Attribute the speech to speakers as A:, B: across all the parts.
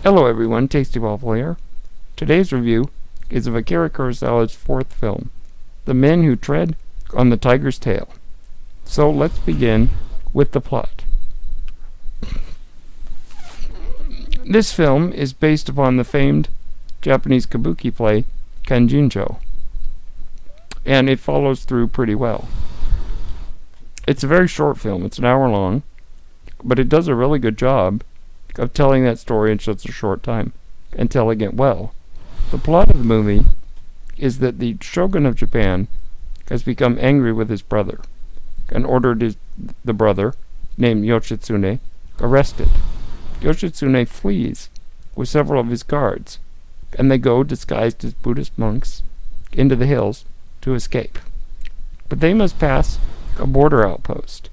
A: Hello everyone, Tasty Waffle here. Today's review is of Akira Kurosawa's fourth film, The Men Who Tread on the Tiger's Tail. So let's begin with the plot. This film is based upon the famed Japanese kabuki play Kanjinjo, and it follows through pretty well. It's a very short film, it's an hour long, but it does a really good job of telling that story in such a short time and telling it well. The plot of the movie is that the shogun of Japan has become angry with his brother and ordered the brother, named Yoshitsune, arrested. Yoshitsune flees with several of his guards, and they go disguised as Buddhist monks into the hills to escape. But they must pass a border outpost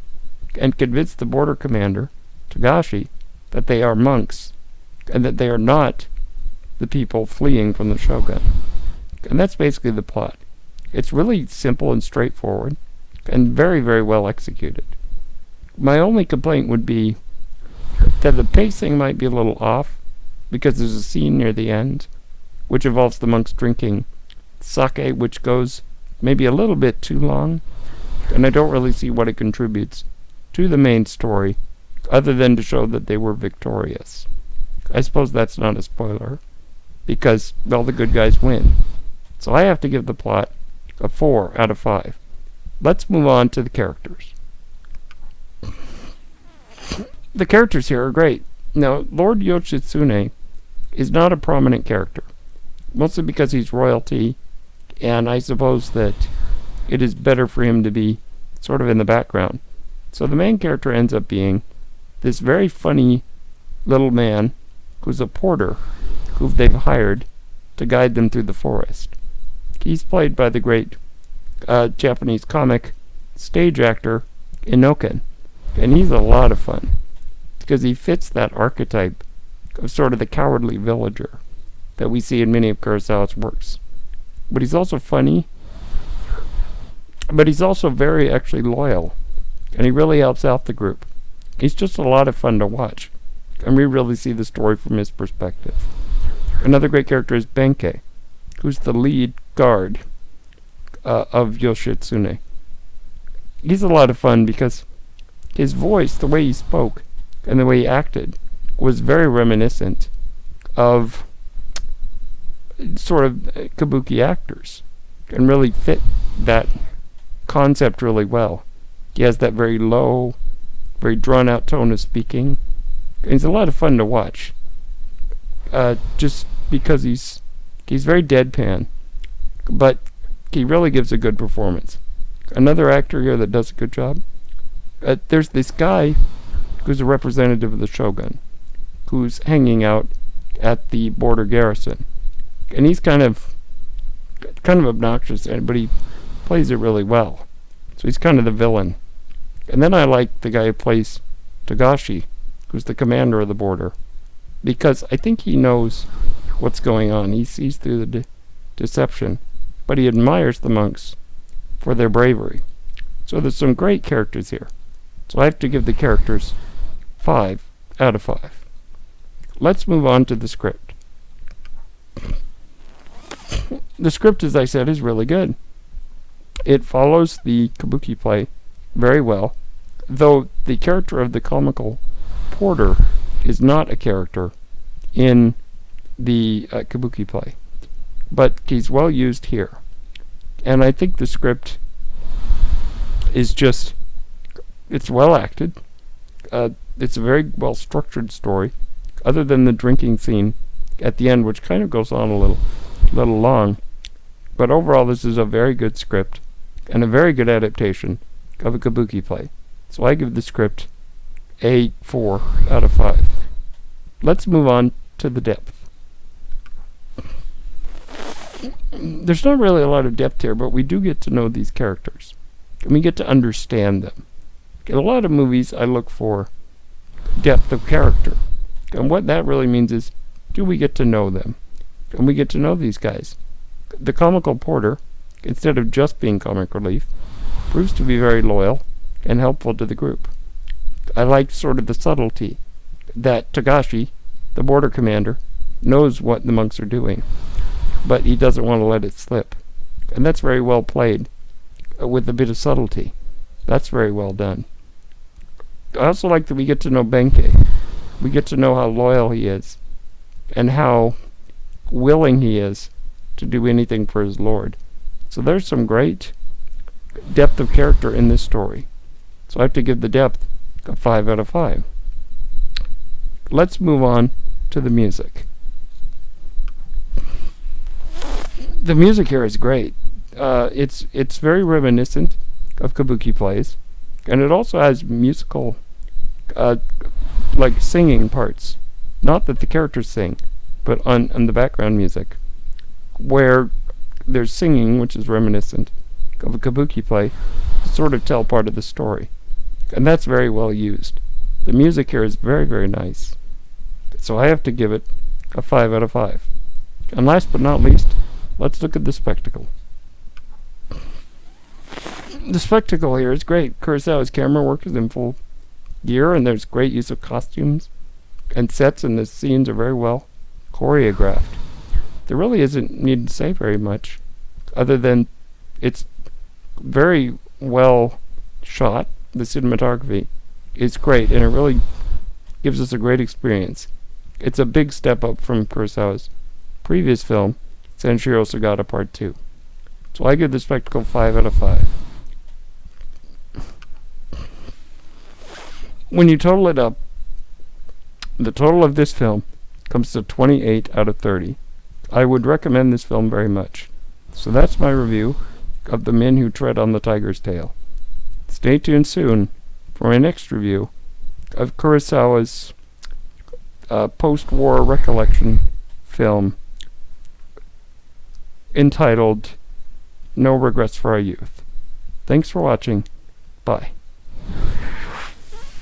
A: and convince the border commander, Togashi, that they are monks and that they are not the people fleeing from the shogun. And that's basically the plot. It's really simple and straightforward and very, very well executed. My only complaint would be that the pacing might be a little off because there's a scene near the end which involves the monks drinking sake, which goes maybe a little bit too long, and I don't really see what it contributes to the main story other than to show that they were victorious. I suppose that's not a spoiler, because, well, the good guys win. So I have to give the plot a 4 out of 5. Let's move on to the characters. The characters here are great. Now, Lord Yoshitsune is not a prominent character, mostly because he's royalty, and I suppose that it is better for him to be sort of in the background. So the main character ends up being this very funny little man who's a porter who they've hired to guide them through the forest. He's played by the great Japanese comic stage actor Inoken, and he's a lot of fun because he fits that archetype of sort of the cowardly villager that we see in many of Kurosawa's works. But he's also funny, but he's also very actually loyal, and he really helps out the group. He's just a lot of fun to watch, and we really see the story from his perspective. Another great character is Benkei, who's the lead guard of Yoshitsune. He's a lot of fun because his voice, the way he spoke, and the way he acted was very reminiscent of sort of kabuki actors, and really fit that concept really well. He has that very low, very drawn-out tone of speaking. And he's a lot of fun to watch, just because he's very deadpan, but he really gives a good performance. Another actor here that does a good job. There's this guy who's a representative of the shogun, who's hanging out at the border garrison, and he's kind of obnoxious, but he plays it really well. So he's kind of the villain. And then I like the guy who plays Togashi, who's the commander of the border, because I think he knows what's going on. He sees through the deception, but he admires the monks for their bravery. So there's some great characters here. So I have to give the characters 5 out of 5. Let's move on to the script. The script, as I said, is really good. It follows the kabuki play very well, though the character of the comical porter is not a character in the kabuki play, but he's well used here. And I think the script is just, it's well acted. It's a very well structured story, other than the drinking scene at the end, which kind of goes on a little long. But overall, this is a very good script and a very good adaptation of a kabuki play. So I give the script a 4 out of 5. Let's move on to the depth. There's not really a lot of depth here, but we do get to know these characters, and we get to understand them. In a lot of movies, I look for depth of character, and what that really means is, do we get to know them? And we get to know these guys. The comical porter, instead of just being comic relief, proves to be very loyal and helpful to the group. I like sort of the subtlety that Togashi the border commander, knows what the monks are doing, but he doesn't want to let it slip. And that's very well played, with a bit of subtlety. That's very well done. I also like that we get to know Benkei. We get to know how loyal he is, and how willing he is to do anything for his lord. So there's some great depth of character in this story. So I have to give the depth a 5 out of 5. Let's move on to the music. The music here is great. It's very reminiscent of kabuki plays, and it also has musical, like singing parts. Not that the characters sing, but on the background music, where there's singing, which is reminiscent of a kabuki play, to sort of tell part of the story. And that's very well used. The music here is very, very nice. So I have to give it a 5 out of 5. And last but not least, let's look at the spectacle. The spectacle here is great. Kurosawa's camera work is in full gear, and there's great use of costumes and sets, and the scenes are very well choreographed. There really isn't need to say very much, other than it's very well shot. The cinematography is great, and it really gives us a great experience. It's a big step up from Kurosawa's previous film, Sanshiro Sagata Part 2. So I give the spectacle 5 out of 5. When you total it up, the total of this film comes to 28 out of 30. I would recommend this film very much. So that's my review of The Men Who Tread on the Tiger's Tail. Stay tuned soon for my next review of Kurosawa's post-war recollection film entitled No Regrets for Our Youth. Thanks for watching. Bye.